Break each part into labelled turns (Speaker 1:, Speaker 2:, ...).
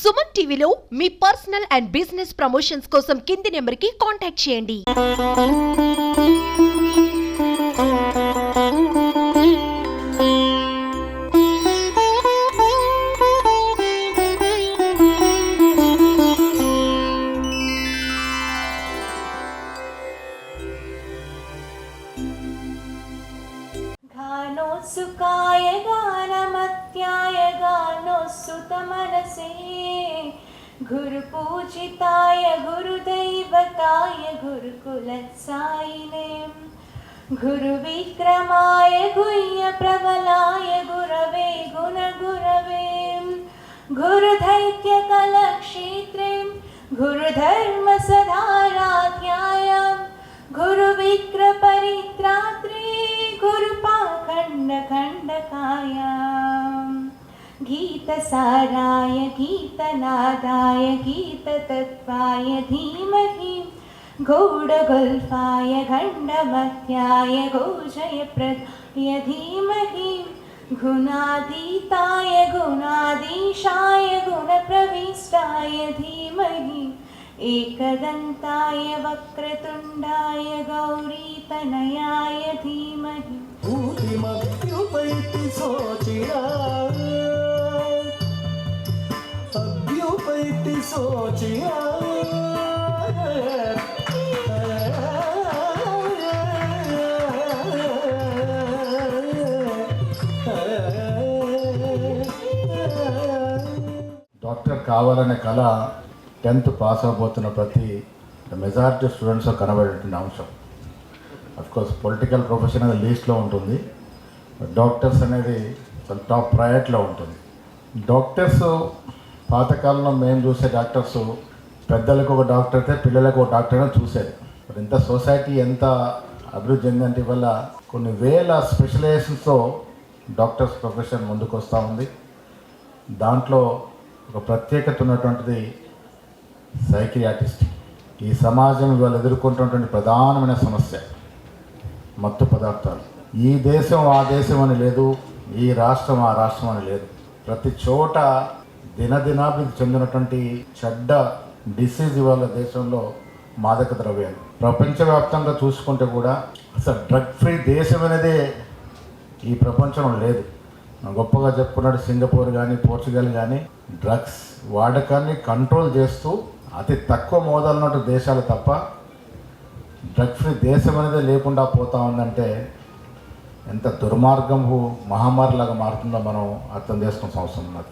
Speaker 1: సుమన్ టీవీలో మీ personal and business promotions కోసం కింది నెంబర్కి కాంటాక్ట్ చేయండి.
Speaker 2: गानोत्सुकाय गानमत्याय गानोत्सुतमनसे गुरुपूजिताय गुरुदैवताय गुरुकुलसायिने गुरुविक्रमाय गुह्यप्रबलाय गुरवे गुणगुरवे गुरुदैत्यकलक्षेत्रे गुरुधर्मसदाराध्याय गुरुविक्रपरित्रात्रे गुरुपाखण्डखण्डकाय गीतसाराय गीतनादाय गीततत्त्वाय धीमहि गौडगुल्फाय गण्डमत्याय गौजयप्रदाय धीमहि गुणातीताय गुणाधीशाय गुणप्रविष्टाय धीमहि एकदन्ताय वक्रतुण्डाय गौरीतनयाय धीमहि
Speaker 3: డాక్టర్ కావాలనే కళ 10th పాస్ అవబోతున్న ప్రతి మెజారిటీ స్టూడెంట్స్ కనబడేటువంటి అంశం. అఫ్కోర్స్ పొలిటికల్ ప్రొఫెషన్ అనేది లీస్ట్లో ఉంటుంది, డాక్టర్స్ అనేది చాలా టాప్ ప్రయారిటీలో ఉంటుంది. డాక్టర్స్ పాతకాలంలో మేము చూసే డాక్టర్స్ పెద్దలకు ఒక డాక్టర్ అయితే పిల్లలకు ఒక డాక్టర్ అని చూసేది. మరి ఇంత సొసైటీ ఎంత అభివృద్ధి చెందంటే వల్ల కొన్ని వేల స్పెషలైజేషన్స్తో డాక్టర్స్ ప్రొఫెషన్ ముందుకు వస్తూ ఉంది. దాంట్లో ఒక ప్రత్యేకత ఉన్నటువంటిది సైకియాట్రిస్ట్. ఈ సమాజం ఇవాళ ఎదుర్కొంటున్నటువంటి ప్రధానమైన సమస్య మత్తు పదార్థాలు. ఈ దేశం ఆ దేశం అని లేదు, ఈ రాష్ట్రం ఆ రాష్ట్రం అని లేదు. ప్రతి చోట దినదినాభివృద్ధి చెందినటువంటి చెడ్డ డిసీజ్ ఇవాళ దేశంలో మాదక ద్రవ్యాలు. ప్రపంచవ్యాప్తంగా చూసుకుంటే కూడా అసలు డ్రగ్ ఫ్రీ దేశం అనేదే ఈ ప్రపంచంలో లేదు. గొప్పగా చెప్పుకున్నాడు సింగపూర్ కానీ పోర్చుగల్ కానీ డ్రగ్స్ వాడకాన్ని కంట్రోల్ చేస్తూ అతి తక్కువ మోదాలున్న దేశాలు తప్ప డ్రగ్ ఫ్రీ దేశం అనేది లేకుండా పోతా ఉందంటే ఎంత దుర్మార్గము మహమ్మారిలాగా మారుతుందో మనం అర్థం చేసుకోవాల్సిన అవసరం ఉన్నది.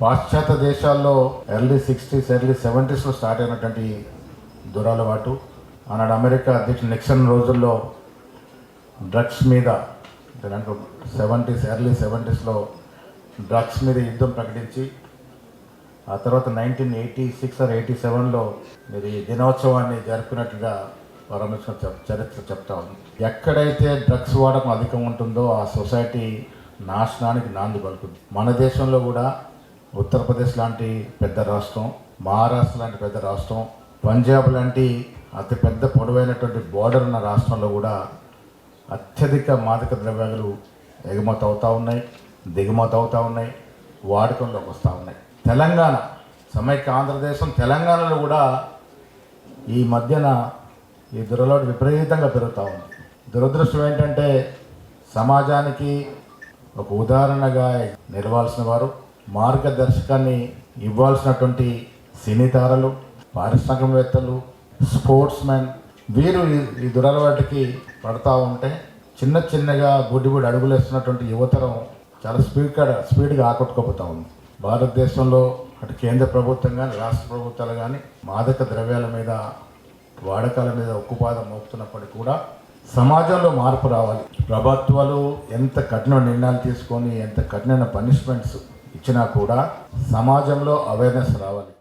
Speaker 3: పాశ్చాత్య దేశాల్లో early 60s early 70s start అయినటువంటి దురలవాటు ఆనాడు అమెరికా అధ్యక్షుడు నిక్సన్ రోజుల్లో డ్రగ్స్ మీద 70s ఎర్లీ 70s డ్రగ్స్ మీద యుద్ధం ప్రకటించి ఆ తర్వాత 1986 or 87లో మీరు ఈ దినోత్సవాన్ని జరుపుకున్నట్టుగా పరమేశ్వర చరిత్ర చెప్తా ఉంది. ఎక్కడైతే డ్రగ్స్ వాడకం అధికం ఉంటుందో ఆ సొసైటీ నాశనానికి నాంది పలుకుతుంది. మన దేశంలో కూడా ఉత్తరప్రదేశ్ లాంటి పెద్ద రాష్ట్రం, మహారాష్ట్ర లాంటి పెద్ద రాష్ట్రం, పంజాబ్ లాంటి అతి పెద్ద పొడవైనటువంటి బోర్డర్ ఉన్న రాష్ట్రంలో కూడా అత్యధిక మాదక ద్రవ్యాలు ఎగుమతి అవుతూ ఉన్నాయి, దిగుమతి అవుతూ ఉన్నాయి, వాడకంలోకి వస్తూ ఉన్నాయి. తెలంగాణ సమైక్య ఆంధ్రదేశం తెలంగాణలో కూడా ఈ మధ్యన ఈ దురలవాటు విపరీతంగా పెరుగుతూ ఉంది. దురదృష్టం ఏంటంటే సమాజానికి ఒక ఉదాహరణగా నిలవాల్సిన వారు, మార్గదర్శకాన్ని ఇవ్వాల్సినటువంటి సినీ తారలు, పారిశ్రామికవేత్తలు, స్పోర్ట్స్ మెన్ వీరు ఈ దురలవాటికి పడతా ఉంటే చిన్న చిన్నగా బుడ్డి అడుగులు వేస్తున్నటువంటి యువతరం చాలా స్పీడ్గా ఆకట్టుకోపోతూ ఉంది. భారతదేశంలో అటు కేంద్ర ప్రభుత్వం కానీ రాష్ట్ర ప్రభుత్వాలు కానీ మాదక ద్రవ్యాల మీద వాడకాల మీద ఉక్కుపాదం మోపుతున్నప్పటికీ కూడా సమాజంలో మార్పు రావాలి. ప్రభుత్వాలు ఎంత కఠిన నిర్ణయాలు తీసుకొని ఎంత కఠినమైన పనిష్మెంట్స్ ఇచ్చినా కూడా సమాజంలో అవేర్నెస్ రావాలి.